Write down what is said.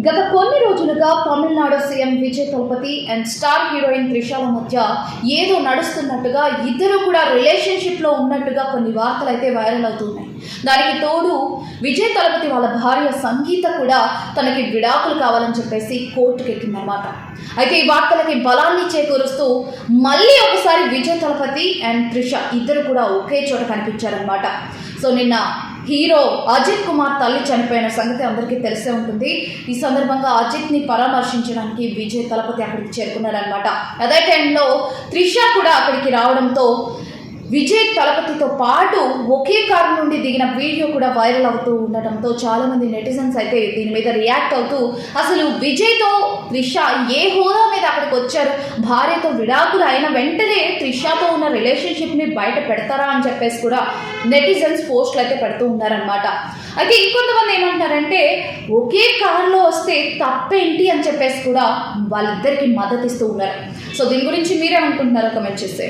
గత కొన్ని రోజులుగా Tamil Nadu CM Vijay Thalapathy and star heroine త్రిషల మధ్య ఏదో నడుస్తున్నట్టుగా ఇద్దరు కూడా రిలేషన్షిప్లో ఉన్నట్టుగా కొన్ని వార్తలు అయితే వైరల్ అవుతున్నాయి. దానికి తోడు విజయ్ తలపతి వాళ్ళ భార్య సంగీత కూడా తనకి విడాకులు కావాలని చెప్పేసి కోర్టుకు ఎక్కిందన్నమాట. అయితే ఈ వార్తలకి బలాన్ని చేకూరుస్తూ మళ్ళీ ఒకసారి విజయ్ తలపతి అండ్ త్రిష ఇద్దరు కూడా ఒకే చోట కనిపించారనమాట. సో నిన్న హీరో అజిత్ కుమార్ తల్లి చనిపోయిన సంగతి అందరికీ తెలిసే ఉంటుంది. ఈ సందర్భంగా అజిత్ని పరామర్శించడానికి విజయ్ తలపతి అక్కడికి చేరుకున్నారనమాట. అదే టైంలో త్రిష కూడా అక్కడికి రావడంతో విజయ్ తలపతితో పాటు ఒకే కారు నుండి దిగిన వీడియో కూడా వైరల్ అవుతూ ఉండటంతో చాలామంది నెటిజన్స్ అయితే దీని మీద రియాక్ట్ అవుతూ అసలు విజయ్తో త్రిష ఏ హోదా మీద అక్కడికి వచ్చారు, భార్యతో విడాకులు అయిన వెంటనే త్రిషతో ఉన్న రిలేషన్షిప్ని బయట పెడతారా అని చెప్పేసి కూడా నెటిజన్స్ పోస్టులు అయితే పెడుతూ ఉన్నారనమాట. అయితే ఇంకొంతమంది ఏమంటారంటే ఒకే కారులో వస్తే తప్పేంటి అని చెప్పేసి కూడా వాళ్ళిద్దరికి మద్దతు ఇస్తూ ఉన్నారు. సో దీని గురించి మీరేమనుకుంటున్నారో కమెంట్ చేస్తే